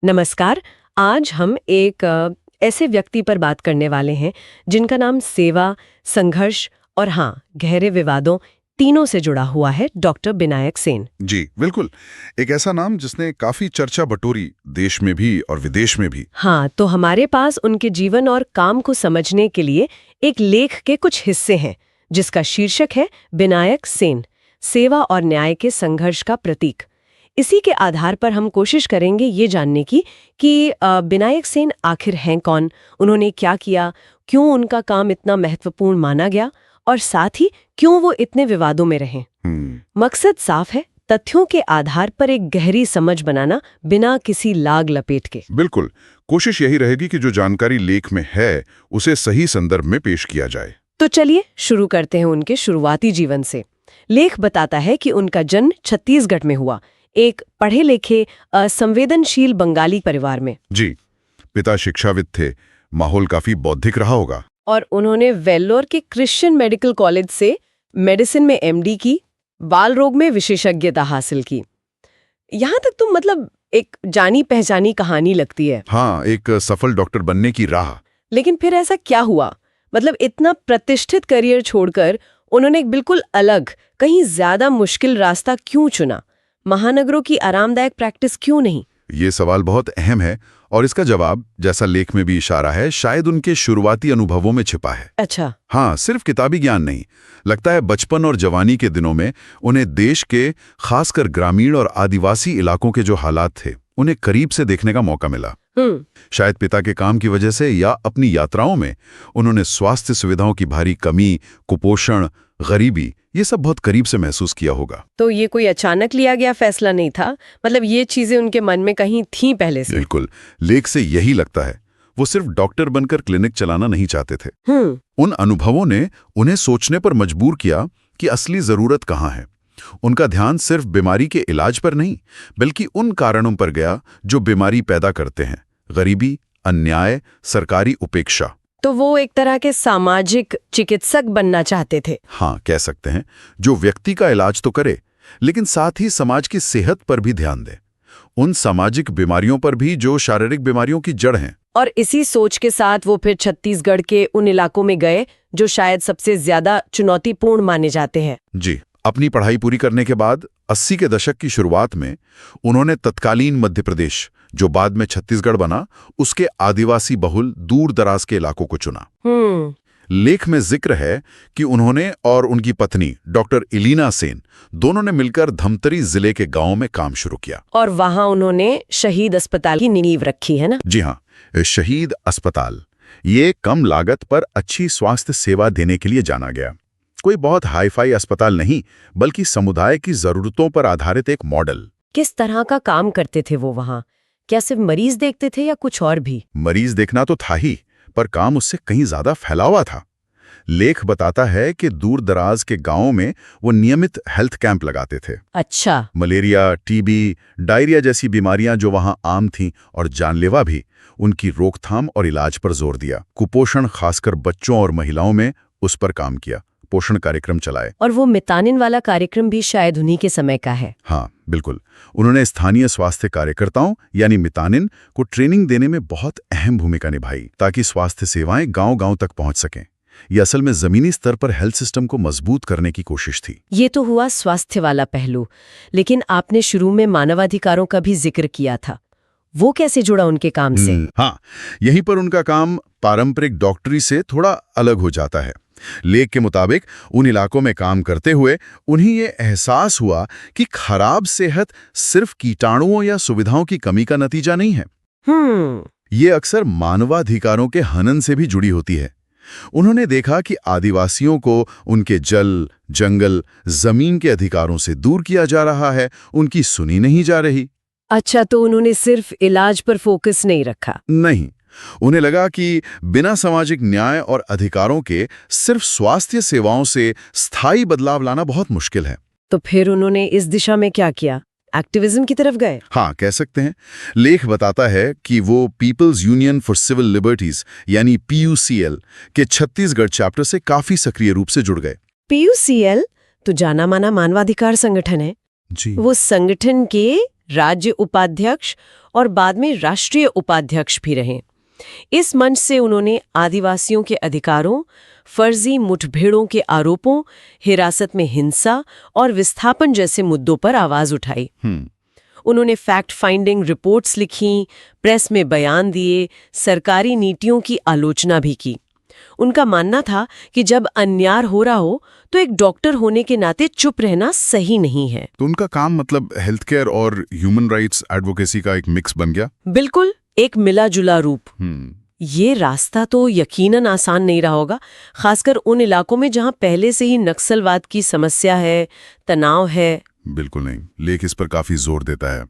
नमस्कार। आज हम एक ऐसे व्यक्ति पर बात करने वाले हैं जिनका नाम सेवा, संघर्ष और हाँ, गहरे विवादों तीनों से जुड़ा हुआ है, डॉक्टर बिनायक सेन। जी बिल्कुल। एक ऐसा नाम जिसने काफी चर्चा बटोरी, देश में भी और विदेश में भी। हाँ, तो हमारे पास उनके जीवन और काम को समझने के लिए एक लेख के कुछ हिस्से हैं जिसका शीर्षक है बिनायक सेन, सेवा और न्याय के संघर्ष का प्रतीक। इसी के आधार पर हम कोशिश करेंगे ये जानने की कि बिनायक सेन आखिर हैं कौन, उन्होंने क्या किया, क्यों उनका काम इतना महत्वपूर्ण माना गया और साथ ही क्यों वो इतने विवादों में रहे। मकसद साफ है, तथ्यों के आधार पर एक गहरी समझ बनाना बिना किसी लाग लपेट के। बिल्कुल, कोशिश यही रहेगी कि जो जानकारी लेख में है उसे सही संदर्भ में पेश किया जाए। तो चलिए शुरू करते हैं उनके शुरुआती जीवन से। लेख बताता है कि उनका जन्म छत्तीसगढ़ में हुआ, एक पढ़े लिखे संवेदनशील बंगाली परिवार में। जी, पिता शिक्षाविद थे, माहौल काफी बौद्धिक रहा होगा। और उन्होंने वेल्लोर के क्रिश्चियन मेडिकल कॉलेज से मेडिसिन में एमडी की, बाल रोग में विशेषज्ञता हासिल की। यहाँ तक तो मतलब एक जानी पहचानी कहानी लगती है। हाँ, एक सफल डॉक्टर बनने की राह। लेकिन फिर ऐसा क्या हुआ? मतलब इतना प्रतिष्ठित करियर छोड़कर उन्होंने एक बिल्कुल अलग, कहीं ज्यादा मुश्किल रास्ता क्यों चुना? महानगरों की आरामदायक प्रैक्टिस क्यों नहीं? ये सवाल बहुत अहम है और इसका जवाब, जैसा लेख में भी इशारा है, शायद उनके शुरुआती अनुभवों में छिपा है। अच्छा। हाँ, सिर्फ किताबी ज्ञान नहीं। लगता है बचपन और जवानी के दिनों में उन्हें देश के, खासकर ग्रामीण और आदिवासी इलाकों के जो हालात थे, उन्हें करीब से देखने का मौका मिला। शायद पिता के काम की वजह से या अपनी यात्राओं में उन्होंने स्वास्थ्य सुविधाओं की भारी कमी, कुपोषण, गरीबी, ये सब बहुत करीब से महसूस किया होगा। तो ये कोई अचानक लिया गया फैसला नहीं था, मतलब ये चीजें उनके मन में कहीं थीं पहले से। बिल्कुल, लेख से यही लगता है। वो सिर्फ डॉक्टर बनकर क्लिनिक चलाना नहीं चाहते थे। उन अनुभवों ने उन्हें सोचने पर मजबूर किया कि असली जरूरत कहाँ है। उनका ध्यान सिर्फ बीमारी के इलाज पर नहीं, बल्कि उन कारणों पर गया जो बीमारी पैदा करते हैं: गरीबी, अन्याय, सरकारी उपेक्षा। तो वो एक तरह के सामाजिक चिकित्सक बनना चाहते थे। हाँ, कह सकते हैं, जो व्यक्ति का इलाज तो करे, लेकिन साथ ही समाज की सेहत पर भी ध्यान दे, उन सामाजिक बीमारियों पर भी जो शारीरिक बीमारियों की जड़ हैं। और इसी सोच के साथ वो फिर छत्तीसगढ़ के उन इलाकों में गए जो शायद सबसे ज्यादा चुनौतीपूर्ण माने जाते हैं। जी, अपनी पढ़ाई पूरी करने के बाद 80 के दशक की शुरुआत में उन्होंने तत्कालीन मध्य प्रदेश, जो बाद में छत्तीसगढ़ बना, उसके आदिवासी बहुल दूर दराज के इलाकों को चुना। लेख में जिक्र है कि उन्होंने और उनकी पत्नी डॉक्टर इलीना सेन दोनों ने मिलकर धमतरी जिले के गांव में काम शुरू किया। और वहां उन्होंने शहीद अस्पताल की नींव रखी है ना? जी हाँ, शहीद अस्पताल। ये कम लागत पर अच्छी स्वास्थ्य सेवा देने के लिए जाना गया। कोई बहुत हाईफाई अस्पताल नहीं, बल्कि समुदाय की जरूरतों पर आधारित एक मॉडल। किस तरह का काम करते थे वो वहां? क्या सिर्फ मरीज देखते थे या कुछ और भी? मरीज देखना तो था ही, पर काम उससे कहीं ज्यादा फैला हुआ था। लेख बताता है कि दूर दराज के गांवों में वो नियमित हेल्थ कैंप लगाते थे। अच्छा। मलेरिया, टीबी, डायरिया जैसी बीमारियां जो वहां आम थीं और जानलेवा भी, उनकी रोकथाम और इलाज पर जोर दिया। कुपोषण, खासकर बच्चों और महिलाओं में, उस पर काम किया। पोषण कार्यक्रम चलाए। और वो मितानिन वाला कार्यक्रम भी शायद उन्हीं के समय का है। हाँ बिल्कुल, उन्होंने स्थानीय स्वास्थ्य कार्यकर्ताओं यानी मितानिन को ट्रेनिंग देने में बहुत अहम भूमिका निभाई, ताकि स्वास्थ्य सेवाएं गांव-गांव तक पहुंच सकें। ये असल में जमीनी स्तर पर हेल्थ सिस्टम को मजबूत करने की कोशिश थी। ये तो हुआ स्वास्थ्य वाला पहलू, लेकिन आपने शुरू में मानवाधिकारों का भी जिक्र किया था। वो कैसे जुड़ा उनके काम से? हाँ, यहीं पर उनका काम पारंपरिक डॉक्टरी से थोड़ा अलग हो जाता है। लेख के मुताबिक उन इलाकों में काम करते हुए उन्हें ये एहसास हुआ कि खराब सेहत सिर्फ कीटाणुओं या सुविधाओं की कमी का नतीजा नहीं है। ये अक्सर मानवाधिकारों के हनन से भी जुड़ी होती है। उन्होंने देखा कि आदिवासियों को उनके जल, जंगल, जमीन के अधिकारों से दूर किया जा रहा है, उनकी सुनी नहीं जा रही। अच्छा, तो उन्होंने सिर्फ इलाज पर फोकस नहीं रखा? नहीं, उन्हें लगा कि बिना सामाजिक न्याय और अधिकारों के सिर्फ स्वास्थ्य सेवाओं से स्थायी बदलाव लाना बहुत मुश्किल है। तो फिर उन्होंने इस दिशा में क्या किया? एक्टिविज्म की तरफ गए? हाँ, कह सकते हैं। लेख बताता है कि वो people's union for civil liberties यानी PUCL के छत्तीसगढ़ चैप्टर से काफी सक्रिय रूप से जुड़ गए। PUCL तो जाना माना मानवाधिकार संगठन है। जी। वो संगठन के राज्य उपाध्यक्ष और बाद में राष्ट्रीय उपाध्यक्ष भी रहे। इस मंच से उन्होंने आदिवासियों के अधिकारों, फर्जी मुठभेड़ों के आरोपों, हिरासत में हिंसा और विस्थापन जैसे मुद्दों पर आवाज उठाई। उन्होंने फैक्ट फाइंडिंग रिपोर्ट्स लिखीं, प्रेस में बयान दिए, सरकारी नीतियों की आलोचना भी की। उनका मानना था कि जब अन्याय हो रहा हो तो एक डॉक्टर होने के नाते चुप रहना सही नहीं है। तो उनका काम मतलब हेल्थ केयर और ह्यूमन राइट्स एडवोकेसी का एक मिक्स बन गया। बिल्कुल, एक मिला जुला रूप। ये रास्ता तो यकीनन आसान नहीं रहा होगा, खासकर उन इलाकों में जहां पहले से ही नक्सलवाद की समस्या है, तनाव है। बिल्कुल नहीं, लेख इस पर काफी जोर देता है।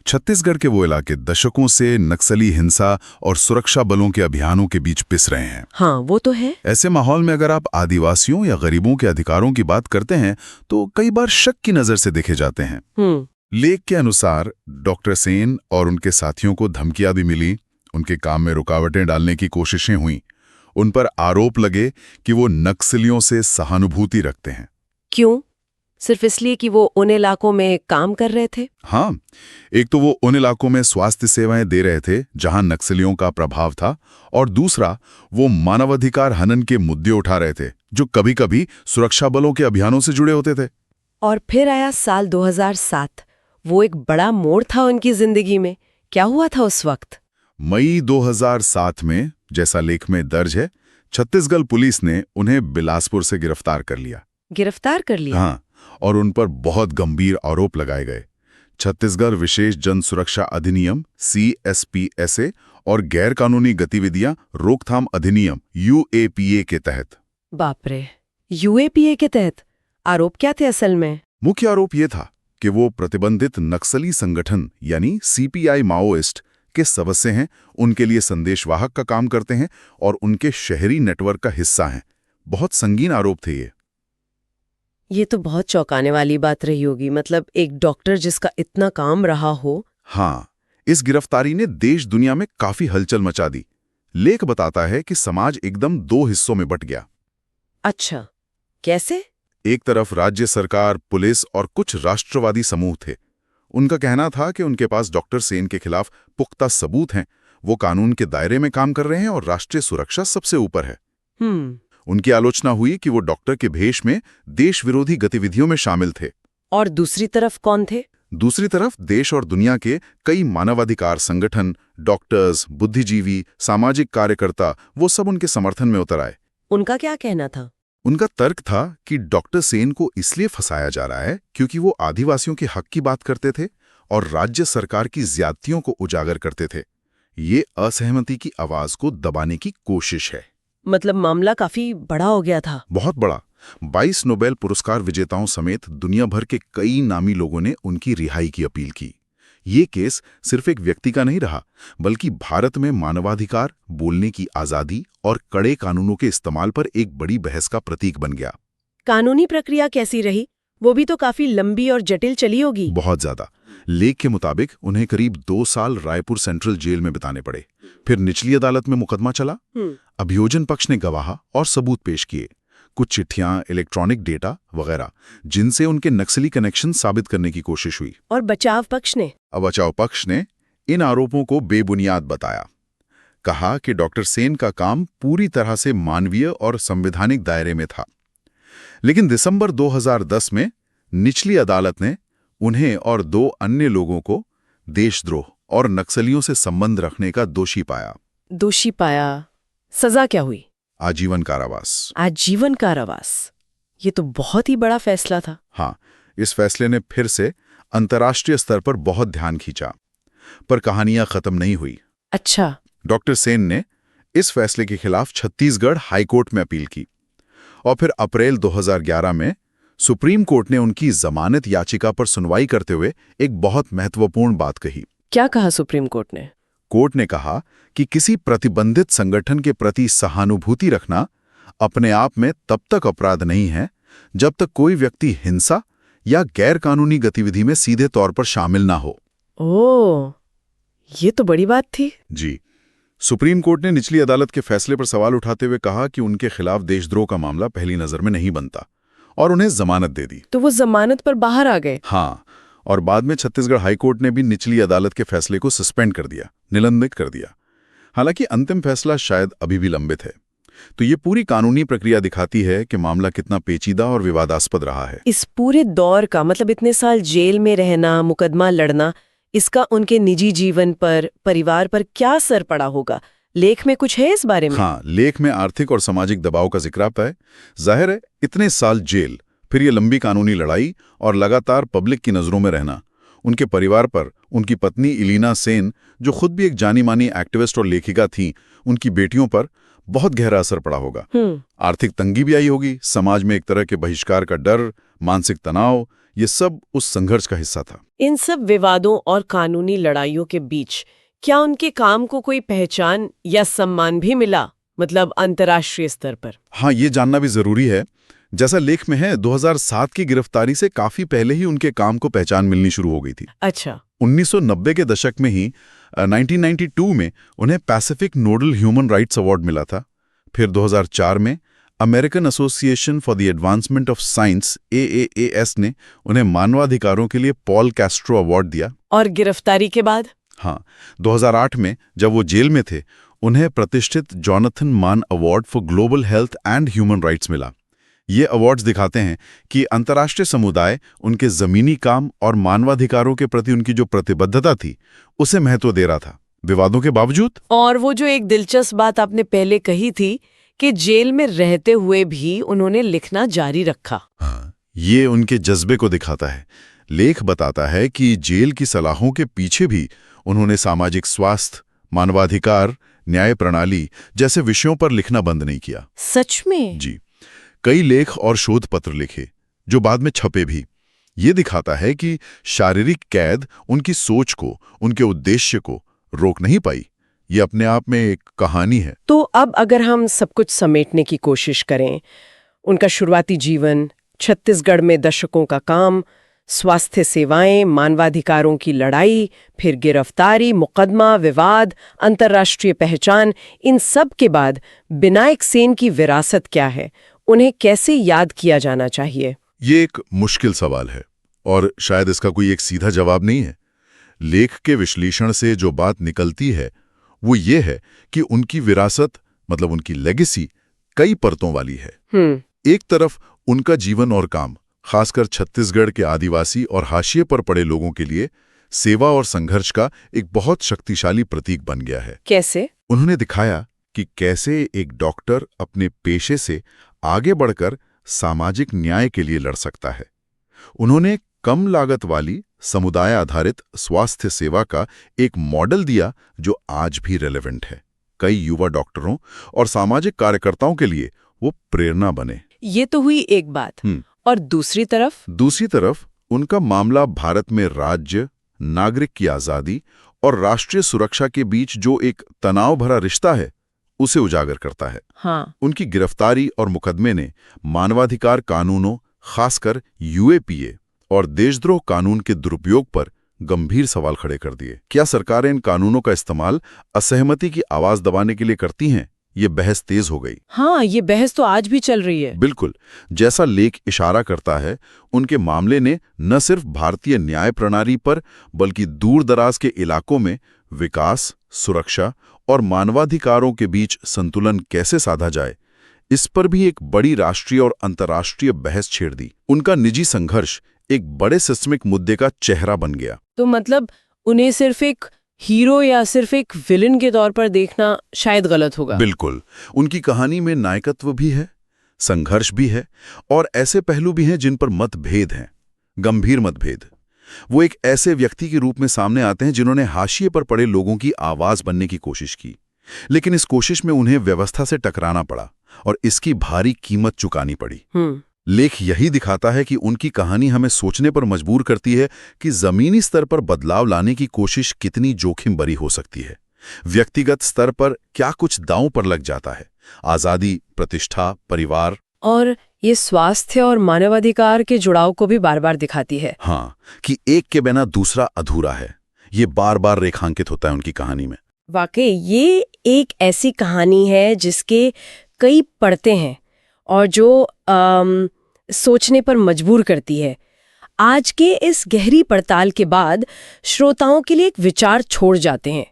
छत्तीसगढ़ के वो इलाके दशकों से नक्सली हिंसा और सुरक्षा बलों के अभियानों के बीच पिस रहे हैं। हाँ, वो तो है। ऐसे माहौल में अगर आप आदिवासियों या गरीबों के अधिकारों की बात करते हैं तो कई बार शक की नजर से देखे जाते हैं। लेख के अनुसार डॉक्टर सेन और उनके साथियों को धमकियां भी मिली, उनके काम में रुकावटें डालने की कोशिशें हुई, उन पर आरोप लगे कि वो नक्सलियों से सहानुभूति रखते हैं। क्यों? सिर्फ इसलिए कि वो उन इलाकों में काम कर रहे थे? हाँ, एक तो वो उन इलाकों में स्वास्थ्य सेवाएं दे रहे थे जहां नक्सलियों का प्रभाव था, और दूसरा वो मानवाधिकार हनन के मुद्दे उठा रहे थे जो कभी-कभी सुरक्षा बलों के अभियानों से जुड़े होते थे। और फिर आया साल 2007। वो एक बड़ा मोड़ था उनकी जिंदगी में। क्या हुआ था उस वक्त? मई 2007 में, जैसा लेख में दर्ज है, छत्तीसगढ़ पुलिस ने उन्हें बिलासपुर से गिरफ्तार कर लिया। गिरफ्तार कर लिया? हाँ, और उन पर बहुत गंभीर आरोप लगाए गए। छत्तीसगढ़ विशेष जन सुरक्षा अधिनियम CSPSA और गैर कानूनी गतिविधियां रोकथाम अधिनियम UAPA के तहत। बाप रे, UAPA के तहत आरोप क्या थे असल में? मुख्य आरोप यह था कि वो प्रतिबंधित नक्सली संगठन यानी CPI माओइस्ट के सदस्य हैं, उनके लिए संदेशवाहक का काम करते हैं और उनके शहरी नेटवर्क का हिस्सा हैं। बहुत संगीन आरोप थे ये तो बहुत चौंकाने वाली बात रही होगी। मतलब एक डॉक्टर जिसका इतना काम रहा हो। हाँ, इस गिरफ्तारी ने देश दुनिया में काफी हलचल मचा दी। लेख बताता है कि समाज एकदम दो हिस्सों में बंट गया। अच्छा, कैसे? एक तरफ राज्य सरकार, पुलिस और कुछ राष्ट्रवादी समूह थे। उनका कहना था कि उनके पास डॉक्टर सेन के खिलाफ पुख्ता सबूत हैं, वो कानून के दायरे में काम कर रहे हैं और राष्ट्रीय सुरक्षा सबसे ऊपर है। उनकी आलोचना हुई कि वो डॉक्टर के भेष में देश विरोधी गतिविधियों में शामिल थे। और दूसरी तरफ कौन थे? दूसरी तरफ देश और दुनिया के कई मानवाधिकार संगठन, डॉक्टर्स, बुद्धिजीवी, सामाजिक कार्यकर्ता, वो सब उनके समर्थन में उतर आए। उनका क्या कहना था? उनका तर्क था कि डॉक्टर सेन को इसलिए फंसाया जा रहा है क्योंकि वो आदिवासियों के हक की बात करते थे और राज्य सरकार की ज्यादतियों को उजागर करते थे। ये असहमति की आवाज को दबाने की कोशिश है। मतलब मामला काफी बड़ा हो गया था। बहुत बड़ा। 22 नोबेल पुरस्कार विजेताओं समेत दुनिया भर के कई नामी लोगों ने उनकी रिहाई की अपील की। ये केस सिर्फ एक व्यक्ति का नहीं रहा, बल्कि भारत में मानवाधिकार, बोलने की आजादी और कड़े कानूनों के इस्तेमाल पर एक बड़ी बहस का प्रतीक बन गया। कानूनी प्रक्रिया कैसी रही? वो भी तो काफी लंबी और जटिल चली होगी। बहुत ज्यादा। लेख के मुताबिक उन्हें करीब 2 साल रायपुर सेंट्रल जेल में बिताने पड़े। फिर निचली अदालत में मुकदमा चला। अभियोजन पक्ष ने गवाह और सबूत पेश किए, कुछ चिट्ठियां, इलेक्ट्रॉनिक डेटा वगैरह, जिनसे उनके नक्सली कनेक्शन साबित करने की कोशिश हुई। और बचाव पक्ष ने? बचाव पक्ष ने इन आरोपों को बेबुनियाद बताया। कहा कि डॉक्टर सेन का काम पूरी तरह से मानवीय और संवैधानिक दायरे में था। लेकिन दिसंबर 2010 में निचली अदालत ने उन्हें और 2 अन्य लोगों को देशद्रोह और नक्सलियों से संबंध रखने का दोषी पाया। दोषी पाया? सजा क्या हुई? आजीवन कारावास। आजीवन कारावास, ये तो बहुत ही बड़ा फैसला था। हाँ, इस फैसले ने फिर से अंतर्राष्ट्रीय स्तर पर बहुत ध्यान खींचा, पर कहानियां खत्म नहीं हुई। अच्छा। डॉक्टर सेन ने इस फैसले के खिलाफ छत्तीसगढ़ हाईकोर्ट में अपील की और फिर अप्रैल 2011 में सुप्रीम कोर्ट ने उनकी जमानत याचिका पर सुनवाई करते हुए एक बहुत महत्वपूर्ण बात कही। क्या कहा सुप्रीम कोर्ट ने? कोर्ट ने कहा कि किसी प्रतिबंधित संगठन के प्रति सहानुभूति रखना अपने आप में तब तक अपराध नहीं है जब तक कोई व्यक्ति हिंसा या गैर कानूनी गतिविधि में सीधे तौर पर शामिल ना हो। ओह, ये तो बड़ी बात थी। जी। सुप्रीम कोर्ट ने निचली अदालत के फैसले पर सवाल उठाते हुए कहा कि उनके खिलाफ देशद्रोह का मामला पहली नजर में नहीं बनता और उन्हें जमानत दे दी। तो वो जमानत पर बाहर आ गए? हाँ, और बाद में छत्तीसगढ़ हाईकोर्ट ने भी निचली अदालत के फैसले को सस्पेंड कर दिया, निलंबित कर दिया। हालांकि अंतिम फैसला शायद अभी भी लंबित है। तो ये पूरी कानूनी प्रक्रिया दिखाती है कि मामला कितना पेचीदा और विवादास्पद रहा है। इस पूरे दौर का मतलब इतने साल जेल में रहना, मुकदमा लड़ना, इसका उनके निजी जीवन पर, परिवार पर क्या असर पड़ा होगा? लेख में कुछ है इस बारे में? हाँ, लेख में आर्थिक और सामाजिक दबाव का जिक्र आता है। जाहिर है, इतने साल जेल, फिर ये लंबी कानूनी लड़ाई और लगातार पब्लिक की नजरों में रहना उनके परिवार पर, उनकी पत्नी इलीना सेन, जो खुद भी एक जानी मानी एक्टिविस्ट और लेखिका थी, उनकी बेटियों पर बहुत गहरा असर पड़ा होगा। आर्थिक तंगी भी आई होगी, समाज में एक तरह के बहिष्कार का डर, मानसिक तनाव, ये सब उस संघर्ष का हिस्सा था। इन सब विवादों और कानूनी लड़ाइयों के बीच क्या उनके काम को कोई पहचान या सम्मान भी मिला, मतलब अंतर्राष्ट्रीय स्तर पर? हाँ, ये जानना भी जरूरी है। जैसा लेख में है, 2007 की गिरफ्तारी से काफी पहले ही उनके काम को पहचान मिलनी शुरू हो गई थी। अच्छा। 1990 के दशक में ही 1992 में उन्हें Pacific nodal human rights award मिला था। फिर 2004 में American association for the advancement of science AAAS ने उन्हें मानवाधिकारों के लिए पॉल कैस्ट्रो अवार्ड दिया। और गिरफ्तारी के बाद? हाँ, 2008 में जब वो जेल में थे, उन्हें प्रतिष्ठित जॉनथन मान award for global health and human rights मिला। ये अवार्ड्स दिखाते हैं कि अंतर्राष्ट्रीय समुदाय उनके जमीनी काम और मानवाधिकारों के प्रति उनकी जो प्रतिबद्धता थी, उसे महत्व दे रहा था, विवादों के बावजूद। और वो जो एक दिलचस्प बात आपने पहले कही थी कि जेल में रहते हुए भी उन्होंने लिखना जारी रखा। हाँ, ये उनके जज्बे को दिखाता है। लेख बताता है कि जेल की सलाहों के पीछे भी उन्होंने सामाजिक स्वास्थ्य, मानवाधिकार, न्याय प्रणाली जैसे विषयों पर लिखना बंद नहीं किया। सच में? जी, कई लेख और शोध पत्र लिखे जो बाद में छपे भी। ये दिखाता है कि शारीरिक कैद उनकी सोच को, उनके उद्देश्य को रोक नहीं पाई। ये अपने आप में एक कहानी है। तो अब अगर हम सब कुछ समेटने की कोशिश करें, उनका शुरुआती जीवन, छत्तीसगढ़ में दशकों का काम, स्वास्थ्य सेवाएं, मानवाधिकारों की लड़ाई, फिर गिरफ्तारी, मुकदमा, विवाद, अंतर्राष्ट्रीय पहचान, इन सब के बाद विनायक सेन की विरासत क्या है? उन्हें कैसे याद किया जाना चाहिए? ये एक मुश्किल सवाल है और शायद इसका कोई एक सीधा जवाब नहीं है। लेख के विश्लेषण से जो बात निकलती है वो ये है कि उनकी विरासत, मतलब उनकी लेगेसी, कई परतों वाली है। एक तरफ उनका जीवन और काम, खासकर छत्तीसगढ़ के आदिवासी और हाशिए पर पड़े लोगों के लिए सेवा और संघर्ष का एक बहुत शक्तिशाली प्रतीक बन गया है। कैसे? उन्होंने दिखाया कि कैसे एक डॉक्टर अपने पेशे से आगे बढ़कर सामाजिक न्याय के लिए लड़ सकता है। उन्होंने कम लागत वाली समुदाय आधारित स्वास्थ्य सेवा का एक मॉडल दिया जो आज भी रेलेवेंट है। कई युवा डॉक्टरों और सामाजिक कार्यकर्ताओं के लिए वो प्रेरणा बने। ये तो हुई एक बात। और दूसरी तरफ उनका मामला भारत में राज्य, नागरिक की आजादी और राष्ट्रीय सुरक्षा के बीच जो एक तनाव भरा रिश्ता है, उसे उजागर करता है। हाँ। उनकी गिरफ्तारी और मुकदमे ने मानवाधिकार कानूनों, खासकर UAPA और देशद्रोह कानून के दुरुपयोग पर गंभीर सवाल खड़े कर दिए। क्या सरकारें इन कानूनों का इस्तेमाल असहमति की आवाज दबाने के लिए करती हैं? ये बहस तेज हो गई। हाँ, ये बहस तो आज भी चल रही है। बिल्कुल। जैसा लेख इशारा करता है, उनके मामले ने न सिर्फ भारतीय न्याय प्रणाली पर बल्कि दूर दराज के इलाकों में विकास, सुरक्षा और मानवाधिकारों के बीच संतुलन कैसे साधा जाए, इस पर भी एक बड़ी राष्ट्रीय और अंतर्राष्ट्रीय बहस छेड़ दी। उनका निजी संघर्ष एक बड़े सिस्टमिक मुद्दे का चेहरा बन गया। तो मतलब उन्हें सिर्फ एक हीरो या सिर्फ एक विलन के तौर पर देखना शायद गलत होगा। बिल्कुल। उनकी कहानी में नायकत्व भी है, संघर्ष भी है और ऐसे पहलू भी हैं जिन पर मतभेद हैं, गंभीर मतभेद। वो एक ऐसे व्यक्ति के रूप में सामने आते हैं जिन्होंने हाशिए पर पड़े लोगों की आवाज बनने की कोशिश की, लेकिन इस कोशिश में उन्हें व्यवस्था से टकराना पड़ा और इसकी भारी कीमत चुकानी पड़ी। लेख यही दिखाता है कि उनकी कहानी हमें सोचने पर मजबूर करती है कि जमीनी स्तर पर बदलाव लाने की कोशिश कितनी जोखिम भरी हो सकती है। व्यक्तिगत स्तर पर क्या कुछ दांव पर लग जाता है, आजादी, प्रतिष्ठा, परिवार। और ये स्वास्थ्य और मानवाधिकार के जुड़ाव को भी बार बार दिखाती है। हाँ, कि एक के बिना दूसरा अधूरा है। ये बार बार रेखांकित होता है उनकी कहानी में। वाकई ये एक ऐसी कहानी है जिसके कई पड़ते हैं और जो सोचने पर मजबूर करती है। आज के इस गहरी पड़ताल के बाद श्रोताओं के लिए एक विचार छोड़ जाते हैं।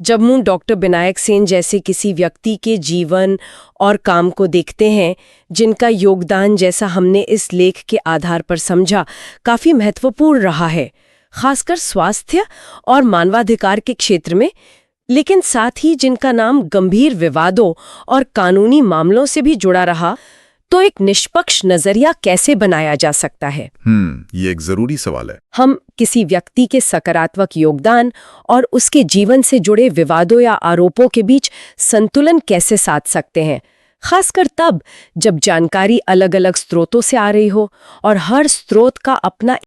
जब हम डॉक्टर विनायक सेन जैसे किसी व्यक्ति के जीवन और काम को देखते हैं, जिनका योगदान, जैसा हमने इस लेख के आधार पर समझा, काफी महत्वपूर्ण रहा है, खासकर स्वास्थ्य और मानवाधिकार के क्षेत्र में, लेकिन साथ ही जिनका नाम गंभीर विवादों और कानूनी मामलों से भी जुड़ा रहा, तो एक निष्पक्ष नजरिया कैसे बनाया जा सकता है? ये एक जरूरी सवाल है। हम किसी व्यक्ति के सकारात्मक योगदान और उसके जीवन से जुड़े विवादों या आरोपों के बीच संतुलन कैसे साध सकते हैं, खासकर तब जब जानकारी अलग-अलग स्रोतों से आ रही हो और हर स्रोत का अपना